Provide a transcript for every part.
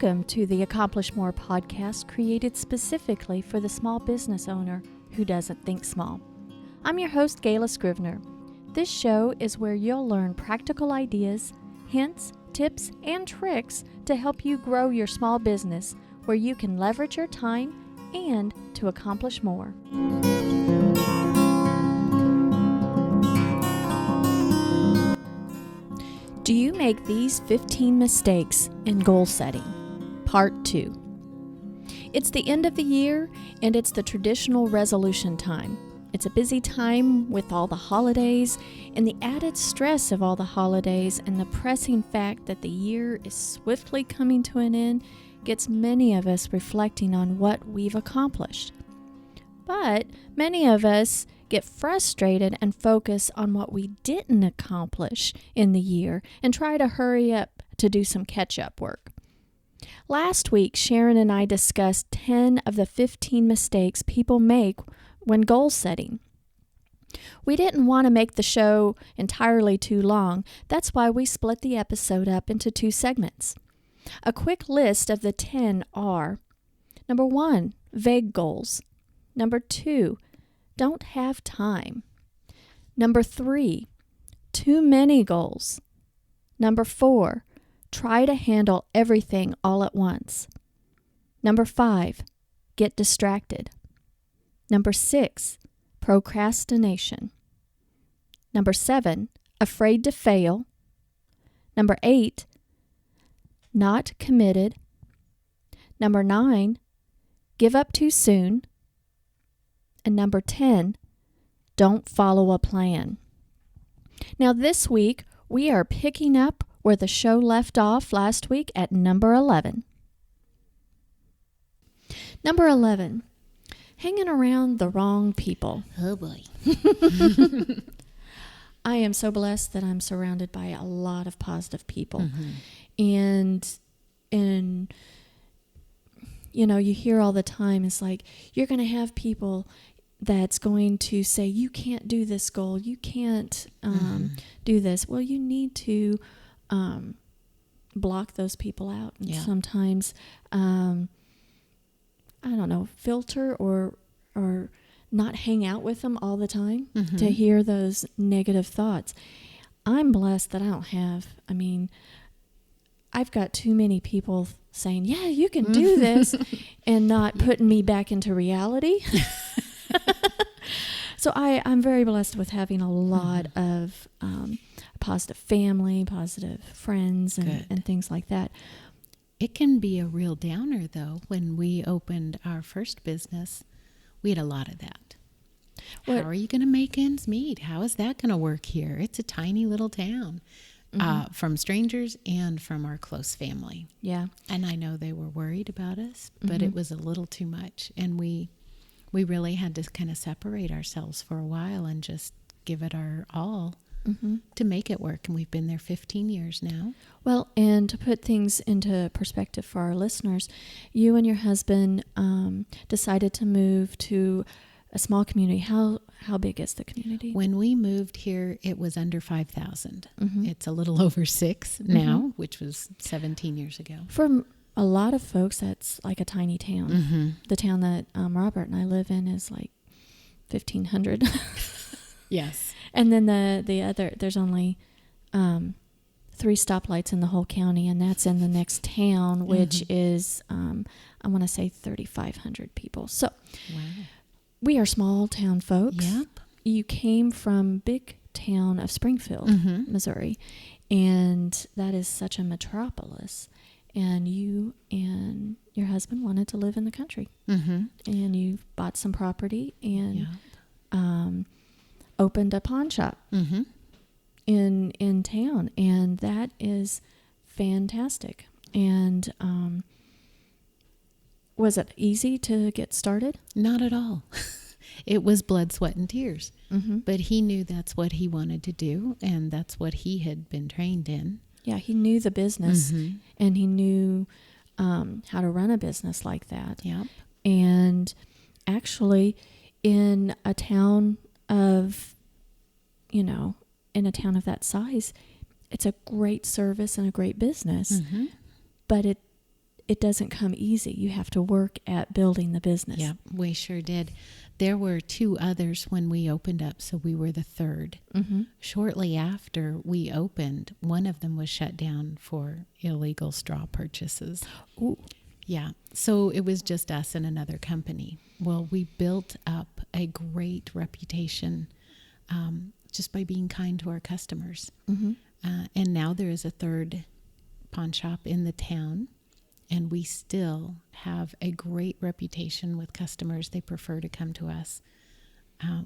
Welcome to the Accomplish More podcast, created specifically for the small business owner who doesn't think small. I'm your host, Gayla Scrivener. This show is where you'll learn practical ideas, hints, tips, and tricks to help you grow your small business where you can leverage your time and to accomplish more. Do you make these 15 mistakes in goal setting? Part 2. It's the end of the year and it's the traditional resolution time. It's a busy time with all the holidays and the added stress of all the holidays, and the pressing fact that the year is swiftly coming to an end gets many of us reflecting on what we've accomplished. But many of us get frustrated and focus on what we didn't accomplish in the year and try to hurry up to do some catch-up work. Last week, Sharon and I discussed 10 of the 15 mistakes people make when goal setting. We didn't want to make the show entirely too long. That's why we split the episode up into 2 segments. A quick list of the 10 are: number 1, vague goals. Number 2, don't have time. Number 3, too many goals. Number 4, try to handle everything all at once. Number 5, get distracted. Number 6, procrastination. Number 7, afraid to fail. Number 8, not committed. Number 9, give up too soon. And number 10, don't follow a plan. Now this week, we are picking up where the show left off last week at number 11. Number 11, hanging around the wrong people. Oh boy. I am so blessed that I'm surrounded by a lot of positive people. Mm-hmm. And you know, you hear all the time, it's like, you're going to have people that's going to say, you can't do this goal, you can't do this. Well, you need to block those people out. And sometimes, I don't know, filter or not hang out with them all the time to hear those negative thoughts. I'm blessed that I don't have, I've got too many people saying, yeah, you can do this, and not putting me back into reality. So I'm very blessed with having a lot of positive family, positive friends, and things like that. It can be a real downer, though. When we opened our first business, we had a lot of that. How are you going to make ends meet? How is that going to work here? It's a tiny little town. From strangers and from our close family. Yeah. And I know they were worried about us, but it was a little too much. And we really had to kind of separate ourselves for a while and just give it our all to make it work. And we've been there 15 years now. Well, and to put things into perspective for our listeners, you and your husband decided to move to a small community. How big is the community? When we moved here, it was under 5,000. It's a little over 6 now, which was 17 years ago. For a lot of folks, that's like a tiny town. The town that Robert and I live in is like 1,500. Yes. And then the other, there's only 3 stoplights in the whole county, and that's in the next town, which is, I want to say 3,500 people. So. Wow. We are small town folks. Yep. You came from big town of Springfield, Missouri, and that is such a metropolis. And you and your husband wanted to live in the country, and you bought some property and opened a pawn shop in town, and that is fantastic. And was it easy to get started? Not at all. It was blood, sweat, and tears. But he knew that's what he wanted to do, and that's what he had been trained in. Yeah, he knew the business, and he knew how to run a business like that. Yep. And actually, in a town of, in a town of that size, it's a great service and a great business. But it doesn't come easy. You have to work at building the business. Yeah, we sure did. There were 2 others when we opened up, so we were the third. Mm-hmm. Shortly after we opened, one of them was shut down for illegal straw purchases. Ooh. Yeah, so it was just us and another company. Well, we built up a great reputation just by being kind to our customers. Mm-hmm. And now there is a third pawn shop in the town, and we still have a great reputation with customers. They prefer to come to us,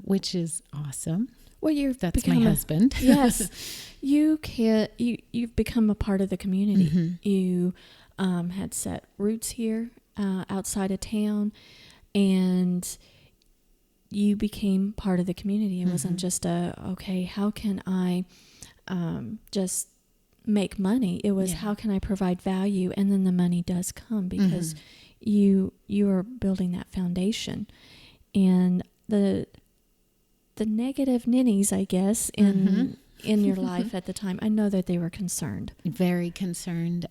which is awesome. Well, That's my husband. Yes, you've become a part of the community. Mm-hmm. You had set roots here outside of town, and you became part of the community. It Mm-hmm. wasn't just okay, how can I just make money? It was, how can I provide value? And then the money does come because you are building that foundation. And the negative ninnies, I guess, in your life at the time, I know that they were concerned. Very concerned.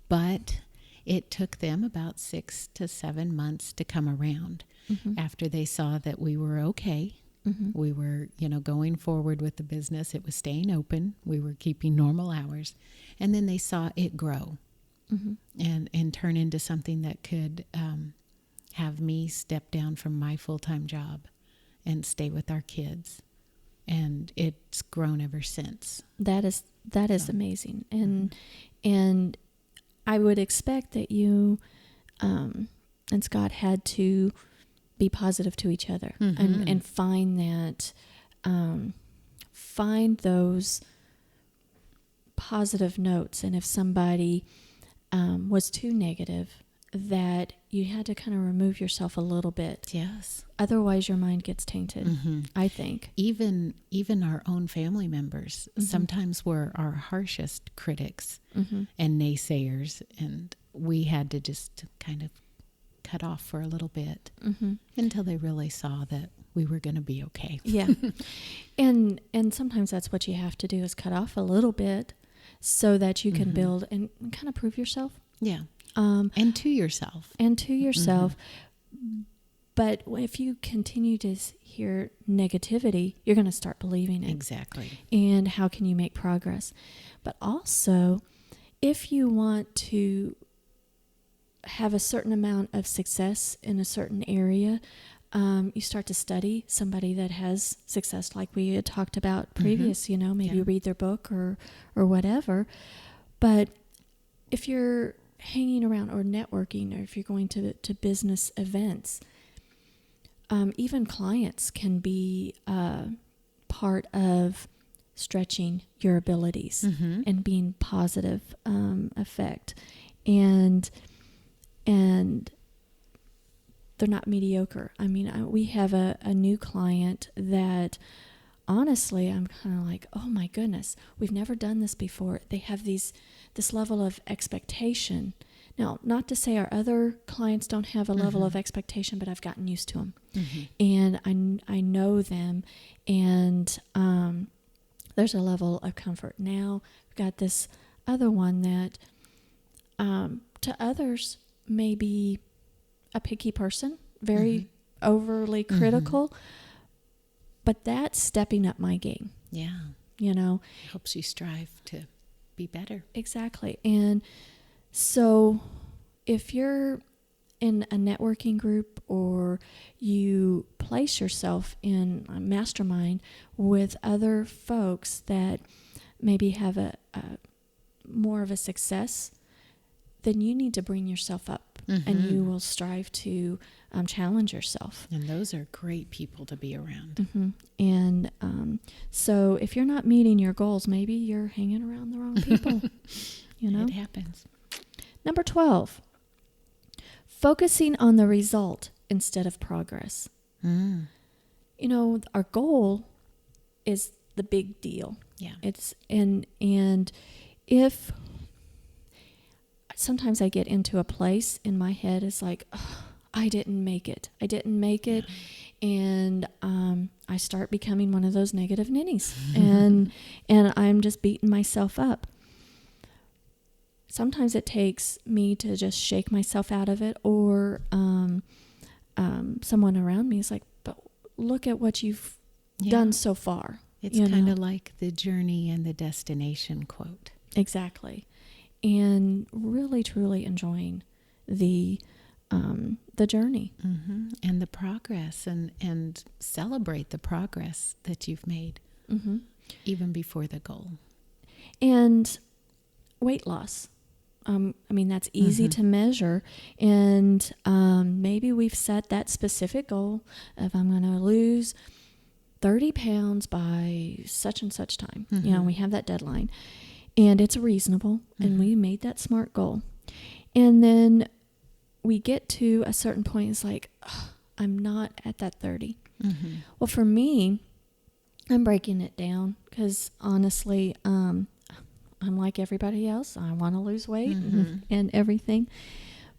But it took them about 6 to 7 months to come around after they saw that we were okay. Mm-hmm. We were, going forward with the business. It was staying open. We were keeping normal hours. And then they saw it grow and turn into something that could have me step down from my full-time job and stay with our kids. And it's grown ever since. That is amazing. And I would expect that you and Scott had to be positive to each other and find that, find those positive notes. And if somebody was too negative, that you had to kind of remove yourself a little bit. Yes. Otherwise your mind gets tainted, I think. Even our own family members sometimes were our harshest critics and naysayers, and we had to just kind of cut off for a little bit until they really saw that we were going to be okay. Yeah. And sometimes that's what you have to do, is cut off a little bit so that you can build and kind of prove yourself. Yeah. And to yourself. But if you continue to hear negativity, you're going to start believing it. Exactly. And how can you make progress? But also, if you want to have a certain amount of success in a certain area, you start to study somebody that has success, like we had talked about previous, maybe read their book or whatever. But if you're hanging around or networking, or if you're going to business events, even clients can be part of stretching your abilities and being positive effect. And they're not mediocre. I mean, we have a new client that honestly, I'm kind of like, oh my goodness, we've never done this before. They have this level of expectation. Now, not to say our other clients don't have a level of expectation, but I've gotten used to them. And I know them, and there's a level of comfort. Now, we've got this other one that to others may be a picky person, very overly critical, but that's stepping up my game. Yeah. It helps you strive to be better. Exactly. And so if you're in a networking group, or you place yourself in a mastermind with other folks that maybe have a more of a success, then you need to bring yourself up, and you will strive to challenge yourself. And those are great people to be around. And so if you're not meeting your goals, maybe you're hanging around the wrong people. It happens. Number 12, focusing on the result instead of progress. Our goal is the big deal. Yeah. It's and if sometimes I get into a place in my head, it's like, oh, I didn't make it. And I start becoming one of those negative ninnies, and I'm just beating myself up. sometimes it takes me to just shake myself out of it, or someone around me is like, but look at what you've done so far. It's kind of like the journey and the destination quote. Exactly. And really, truly enjoying the journey. Mm-hmm. And the progress, and celebrate the progress that you've made, mm-hmm. even before the goal. And weight loss. That's easy mm-hmm. to measure. And maybe we've set that specific goal of I'm going to lose 30 pounds by such and such time. Mm-hmm. We have that deadline. And it's reasonable. Mm-hmm. And we made that smart goal. And then we get to a certain point. It's like, I'm not at that 30. Mm-hmm. Well, for me, I'm breaking it down because honestly, I'm like everybody else. I want to lose weight mm-hmm. and everything.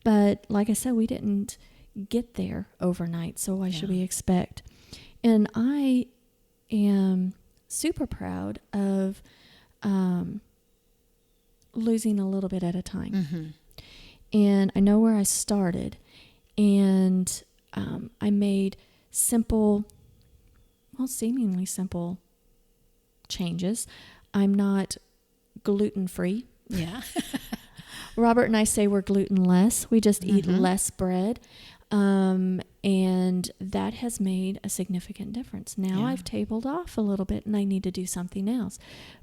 But like I said, we didn't get there overnight. So why should we expect? And I am super proud of losing a little bit at a time. Mm-hmm. And I know where I started. And I made seemingly simple changes. I'm not gluten-free. Yeah. Robert and I say we're gluten-less. We just eat less bread. And that has made a significant difference. Now I've tabled off a little bit and I need to do something else.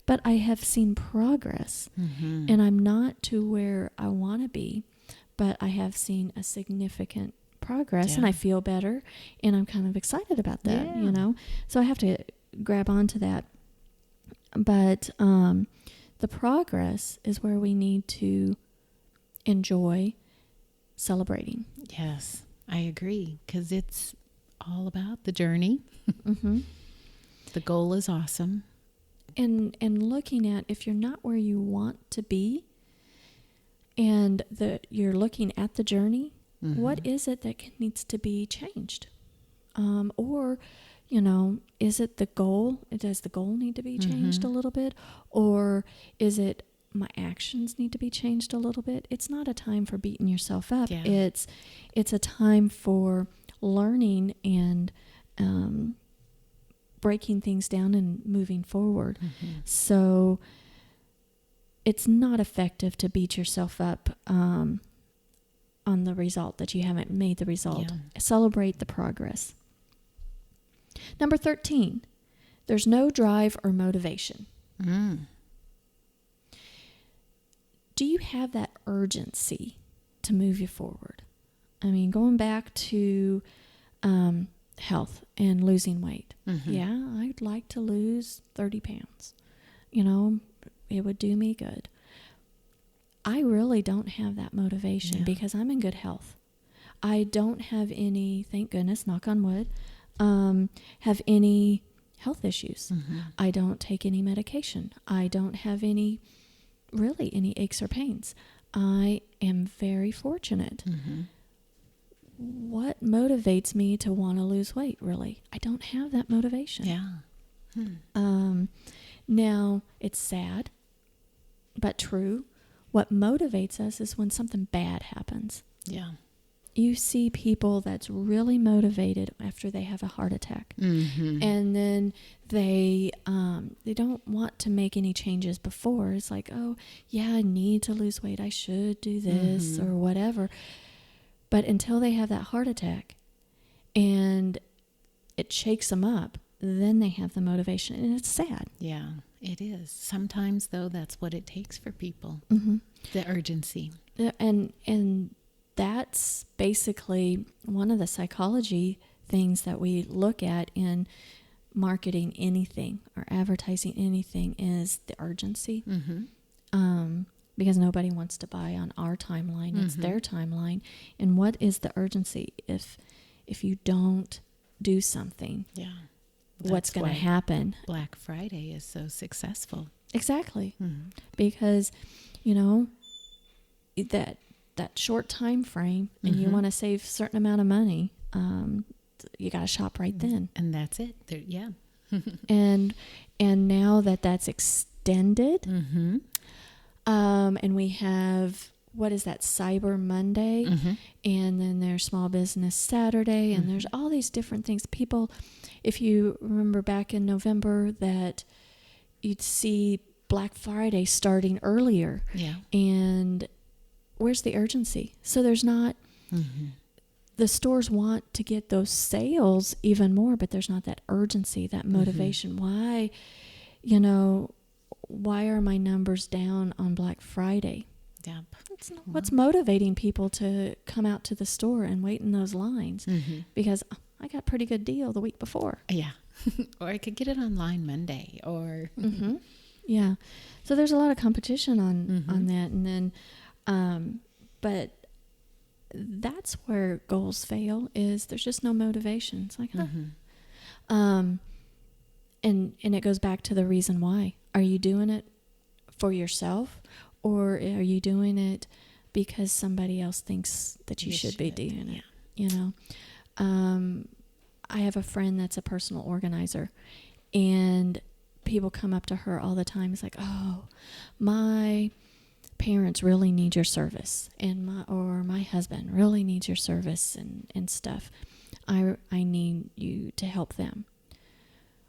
But I have seen progress. Mm-hmm. And I'm not to where I want to be, but I have seen a significant progress and I feel better and I'm kind of excited about that, So I have to grab onto that. But the progress is where we need to enjoy celebrating. Yes, I agree, because it's all about the journey. Mm-hmm. The goal is awesome. And looking at, if you're not where you want to be and you're looking at the journey, mm-hmm. what is it that needs to be changed? Or is it the goal? Does the goal need to be changed a little bit? Or is it my actions need to be changed a little bit? It's not a time for beating yourself up. Yeah. It's a time for learning and breaking things down and moving forward. Mm-hmm. So it's not effective to beat yourself up on the result that you haven't made the result. Yeah. Celebrate the progress. Number 13, there's no drive or motivation. Do you have that urgency to move you forward? Going back to health and losing weight. Mm-hmm. Yeah, I'd like to lose 30 pounds. It would do me good. I really don't have that motivation because I'm in good health. I don't have any, thank goodness, knock on wood, have any health issues. Mm-hmm. I don't take any medication. I don't have any aches or pains. I am very fortunate. Mm-hmm. What motivates me to want to lose weight, really? I don't have that motivation. Yeah. Now, it's sad, but true. What motivates us is when something bad happens. Yeah. You see people that's really motivated after they have a heart attack. Mm-hmm. And then they don't want to make any changes before. It's like, oh, yeah, I need to lose weight. I should do this or whatever. But until they have that heart attack and it shakes them up, then they have the motivation. And it's sad. Yeah, it is. Sometimes, though, that's what it takes for people. Mm-hmm. The urgency. And that's basically one of the psychology things that we look at in marketing anything or advertising anything is the urgency. Mm-hmm. Because nobody wants to buy on our timeline. It's their timeline. And what is the urgency? If you don't do something, what's going to happen? Black Friday is so successful. Exactly. Mm-hmm. Because, that short time frame and you want to save a certain amount of money, you got to shop right then. And that's it. and now that's extended, And we have, what is that, Cyber Monday? Mm-hmm. And then there's Small Business Saturday. And there's all these different things. People, if you remember back in November, that you'd see Black Friday starting earlier. Yeah. And where's the urgency? So there's not, the stores want to get those sales even more, but there's not that urgency, that motivation. Why, why are my numbers down on Black Friday? Yep. It's not what's motivating people to come out to the store and wait in those lines, because I got a pretty good deal the week before. Yeah. Or I could get it online Monday, or Yeah. So there's a lot of competition on that. And then, but that's where goals fail, is there's just no motivation. It's like, and it goes back to the reason why. Are you doing it for yourself, or are you doing it because somebody else thinks that you should be doing it? I have a friend that's a personal organizer, and people come up to her all the time. It's like, oh, my parents really need your service, and my husband really needs your service and stuff. I need you to help them.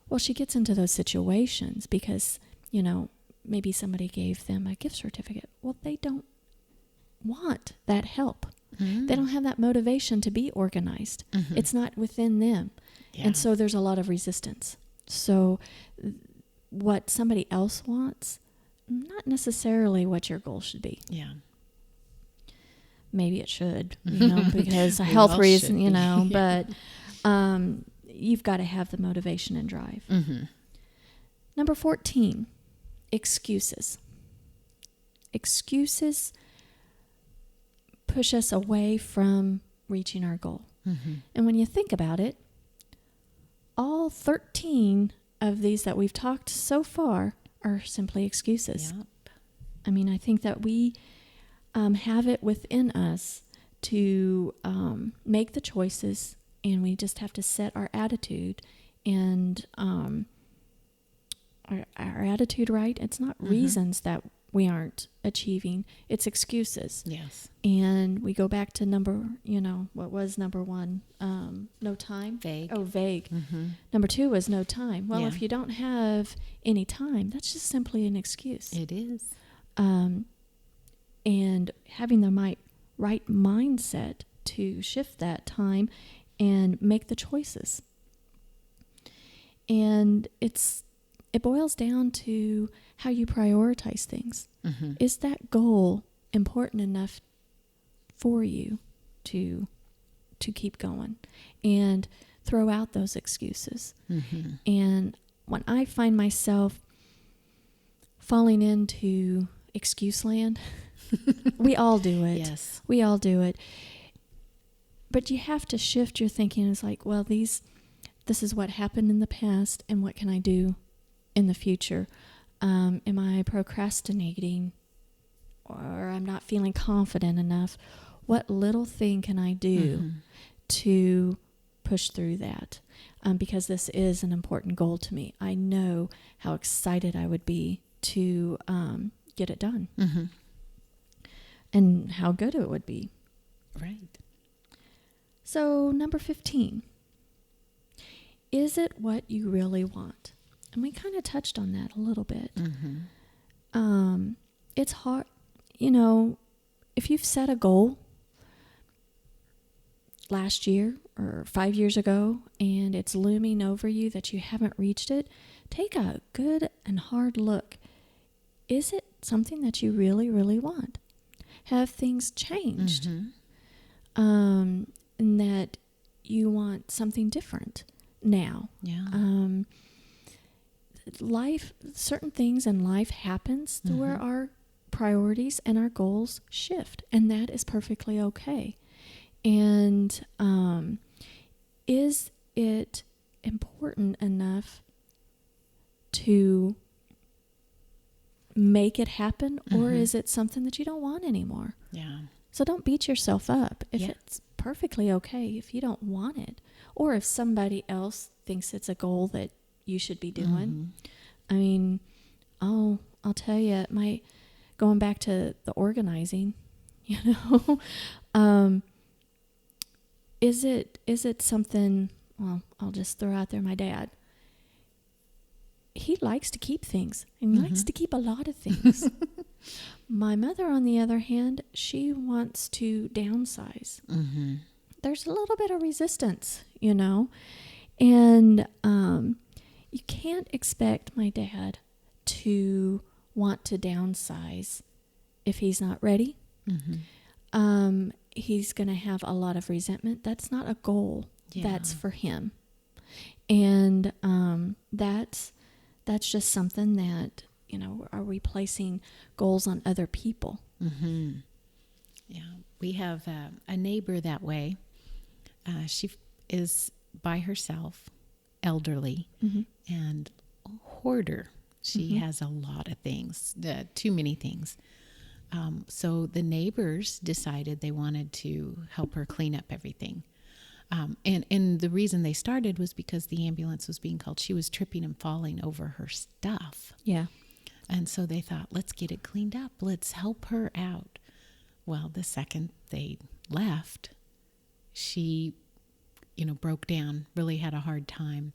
Well, she gets into those situations because, maybe somebody gave them a gift certificate. Well, they don't want that help. They don't have that motivation to be organized. It's not within them. Yeah. And so there's a lot of resistance. So what somebody else wants, not necessarily what your goal should be. Yeah. Maybe it should, because a health reason, but you've got to have the motivation and drive. Number 14, excuses. Excuses push us away from reaching our goal. And when you think about it, all 13 of these that we've talked so far are simply excuses. Yep. I mean, I think that we have it within us to make the choices, and we just have to set our attitude and our attitude right. It's not reasons that we aren't achieving, it's excuses. Yes. And we go back to what was number 1? No time? Vague. Oh, vague. Number 2 was no time. Well, Yeah. if you don't have any time, that's just simply an excuse. It is. And having the right mindset to shift that time and make the choices. And it boils down to how you prioritize things. Is that goal important enough for you to keep going and throw out those excuses? And when I find myself falling into excuse land, we all do it. Yes. We all do it. But you have to shift your thinking. It's like, well, this is what happened in the past, and what can I do in the future? Am I procrastinating, or I'm not feeling confident enough? What little thing can I do to push through that? Because this is an important goal to me. I know how excited I would be to get it done, and how good it would be. Right. So number 15, is it what you really want? And we kind of touched on that a little bit. It's hard, if you've set a goal last year or 5 years ago and it's looming over you that you haven't reached it, take a good and hard look. Is it something that you really, really want? Have things changed? And that you want something different now? Yeah. Certain things in life happens to where our priorities and our goals shift, and that is perfectly okay. And is it important enough to make it happen, or is it something that you don't want anymore? Yeah. So don't beat yourself up if it's perfectly okay if you don't want it, or if somebody else thinks it's a goal that you should be doing. I mean, I'll tell you, my going back to the organizing, is it something, well, I'll just throw out there my dad. He likes to keep things, and he likes to keep a lot of things. My mother, on the other hand, she wants to downsize. There's a little bit of resistance, and you can't expect my dad to want to downsize if he's not ready. He's going to have a lot of resentment. That's not a goal. That's for him. And that's just something that, are we placing goals on other people? Yeah, we have a neighbor that way. She is by herself, elderly, and a hoarder. She has a lot of things, too many things. So the neighbors decided they wanted to help her clean up everything. And the reason they started was because the ambulance was being called. She was tripping and falling over her stuff. Yeah. And so they thought, let's get it cleaned up. Let's help her out. Well, the second they left, she, broke down, really had a hard time,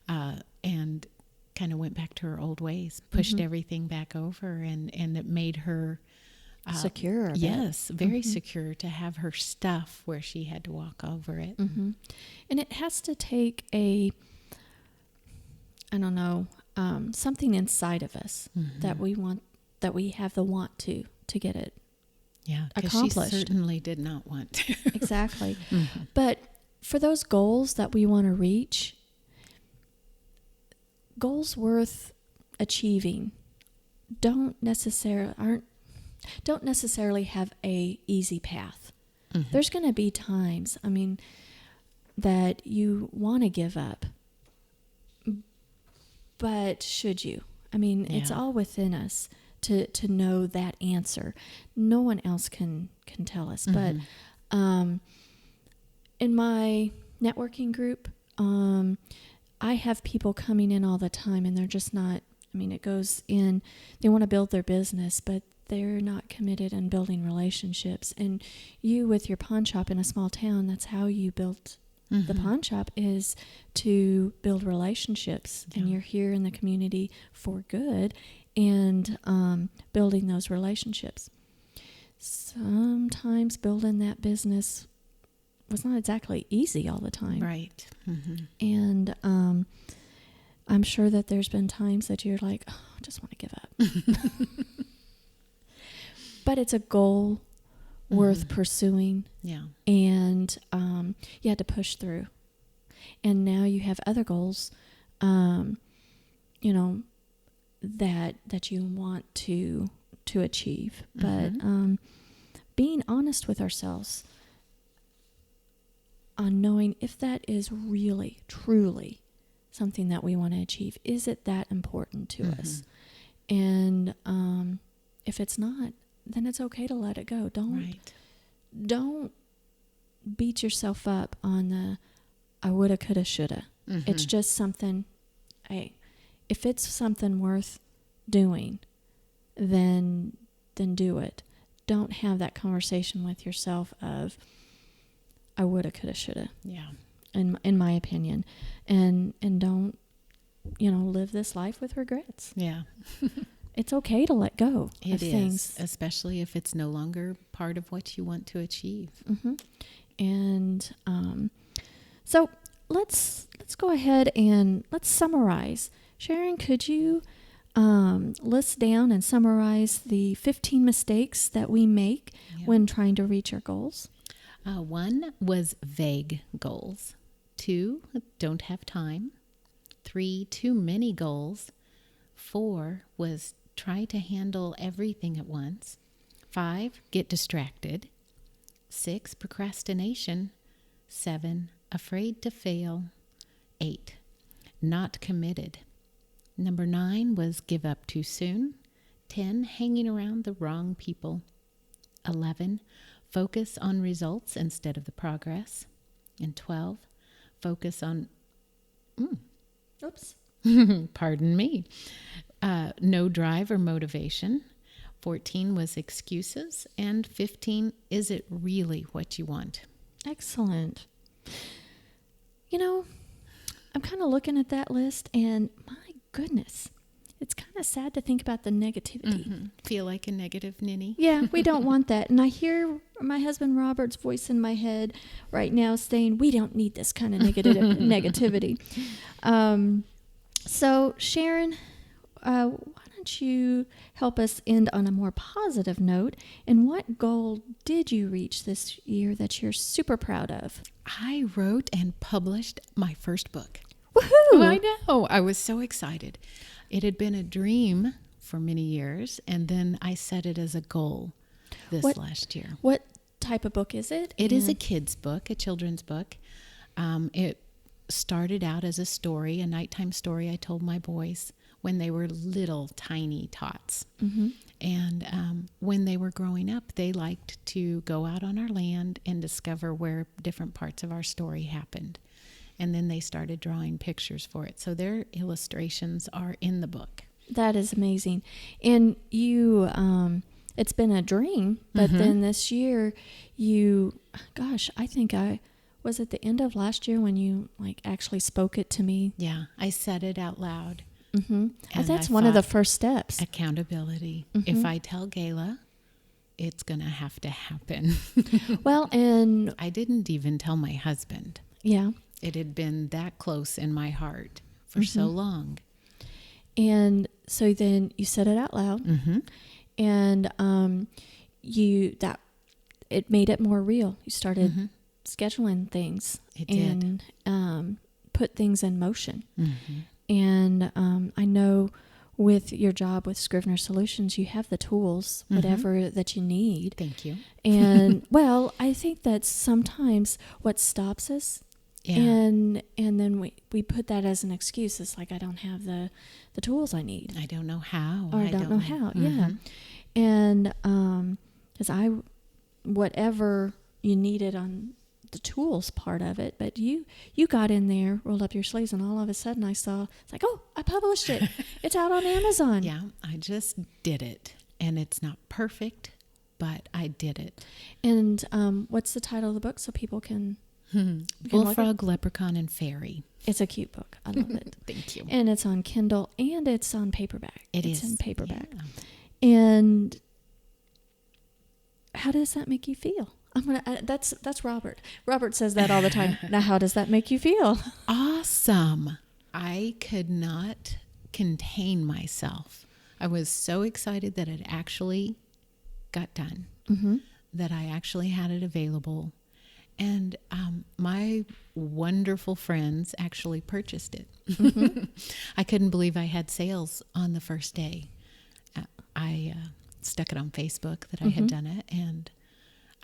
and kind of went back to her old ways, pushed everything back over, and it made her secure. Yes, very secure to have her stuff where she had to walk over it. And it has to take something inside of us that we have the want to get it accomplished. She certainly did not want to. Exactly. But for those goals that we want to reach, goals worth achieving don't necessarily have a easy path. There's going to be times, that you want to give up. But should you? It's all within us to know that answer. No one else can tell us. But in my networking group, I have people coming in all the time, and they're just not, it goes in, they want to build their business, but they're not committed in building relationships. And you, with your pawn shop in a small town, that's how you built the pawn shop, is to build relationships. And you're here in the community for good, and building those relationships. Sometimes building that business was not exactly easy all the time. Right. And I'm sure that there's been times that you're like, oh, I just want to give up. But it's a goal worth pursuing. Yeah. And you had to push through. And now you have other goals, that you want to achieve. But being honest with ourselves on knowing if that is really, truly something that we want to achieve. Is it that important to us? And if it's not, then it's okay to let it go. Don't beat yourself up on the I woulda, coulda, shoulda. It's just something, hey, if it's something worth doing, then do it. Don't have that conversation with yourself of I woulda, coulda, shoulda. Yeah. In my opinion. And don't, live this life with regrets. Yeah. It's okay to let go of things. Especially if it's no longer part of what you want to achieve. And so let's go ahead and let's summarize. Sharon, could you list down and summarize the 15 mistakes that we make when trying to reach our goals? 1 was vague goals. 2, don't have time. 3, too many goals. 4 was try to handle everything at once. 5, get distracted. 6, procrastination. 7, afraid to fail. 8, not committed. Number 9 was give up too soon. 10, hanging around the wrong people. 11, focus on results instead of the progress. And 12, focus on... Oops. Pardon me. No drive or motivation. 14 was excuses, and 15, is it really what you want? Excellent. You know, I'm kind of looking at that list, and my goodness, it's kind of sad to think about the negativity. Mm-hmm. Feel like a negative ninny? Yeah, we don't want that. And I hear my husband Robert's voice in my head right now saying, we don't need this kind of negativity. So, Sharon, why don't you help us end on a more positive note? And what goal did you reach this year that you're super proud of? I wrote and published my first book. Woohoo! I know. I was so excited. It had been a dream for many years, and then I set it as a goal this last year. What type of book is it? It is a kid's book, a children's book. It started out as a story, a nighttime story I told my boys when they were little tiny tots. Mm-hmm. And when they were growing up, they liked to go out on our land and discover where different parts of our story happened. And then they started drawing pictures for it. So their illustrations are in the book. That is amazing. And you, it's been a dream, but then this year I think was it the end of last year when you actually spoke it to me? Yeah, I said it out loud. Mm-hmm. That's one of the first steps. Accountability. Mm-hmm. If I tell Gayla, it's going to have to happen. Well, and I didn't even tell my husband. Yeah. It had been that close in my heart for so long. And so then you said it out loud, and it made it more real. You started scheduling things and put things in motion. And I know with your job with Scrivener Solutions, you have the tools, whatever that you need. Thank you. And well, I think that's sometimes what stops us. Yeah. And then we put that as an excuse. It's like, I don't have the tools I need. I don't know how. Or I don't know how. Yeah. And because whatever you needed on the tools part of it, but you got in there, rolled up your sleeves, and all of a sudden I saw, it's like, oh, I published it. It's out on Amazon. Yeah, I just did it. And it's not perfect, but I did it. And what's the title of the book so people can... Bullfrog, Leprechaun, and Fairy. It's a cute book. I love it. Thank you. And it's on Kindle and it's on paperback. It's in paperback. Yeah. And how does that make you feel? That's Robert. Robert says that all the time. Now, how does that make you feel? Awesome. I could not contain myself. I was so excited that it actually got done, that I actually had it available. And my wonderful friends actually purchased it. I couldn't believe I had sales on the first day. I stuck it on Facebook that I had done it, and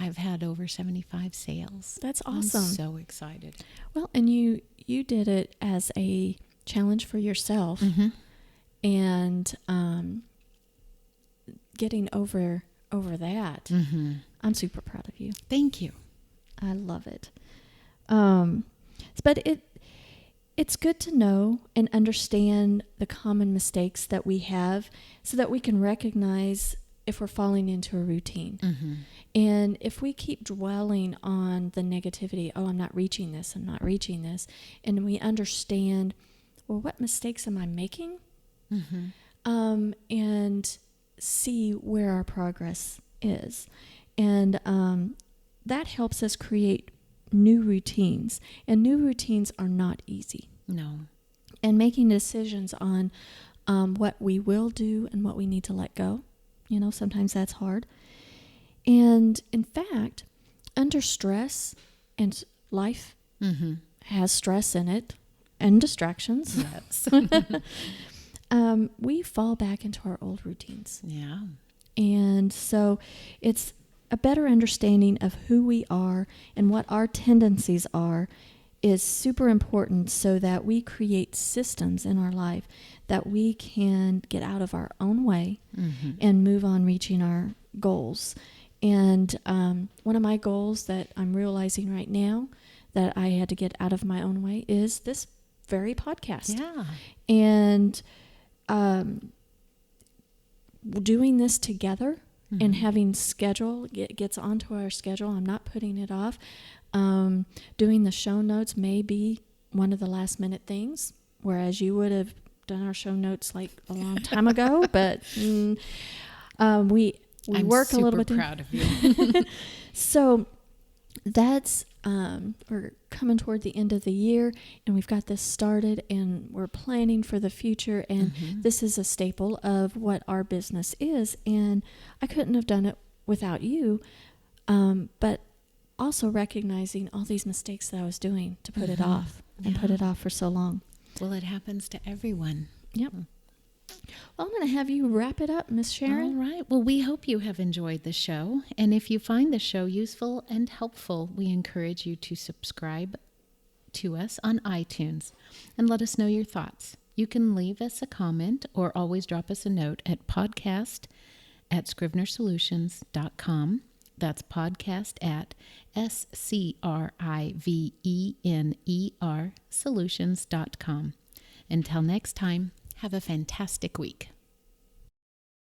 I've had over 75 sales. That's awesome. I'm so excited. Well, and you did it as a challenge for yourself, and getting over that. I'm super proud of you. Thank you. I love it. But it's good to know and understand the common mistakes that we have so that we can recognize if we're falling into a routine. And if we keep dwelling on the negativity, oh, I'm not reaching this, and we understand, well, what mistakes am I making? And see where our progress is. And that helps us create new routines. And new routines are not easy. No. And making decisions on what we will do and what we need to let go. Sometimes that's hard. And in fact, under stress, and life has stress in it and distractions. Yes. We fall back into our old routines. Yeah. And so it's a better understanding of who we are and what our tendencies are is super important so that we create systems in our life that we can get out of our own way and move on reaching our goals. And one of my goals that I'm realizing right now that I had to get out of my own way is this very podcast. Yeah. And doing this together and having schedule gets onto our schedule. I'm not putting it off. Doing the show notes may be one of the last minute things, whereas you would have done our show notes like a long time ago, but we work a little bit. I'm super proud of you. So that's we're coming toward the end of the year, and we've got this started, and we're planning for the future, and this is a staple of what our business is, and I couldn't have done it without you, but also recognizing all these mistakes that I was doing to put it off and put it off for so long. Well, it happens to everyone. Yep. Well, I'm going to have you wrap it up, Miss Sharon. All right. Well, we hope you have enjoyed the show. And if you find the show useful and helpful, we encourage you to subscribe to us on iTunes and let us know your thoughts. You can leave us a comment or always drop us a note at podcast@scrivenersolutions.com. That's podcast@SCRIVENER solutions.com. Until next time, have a fantastic week.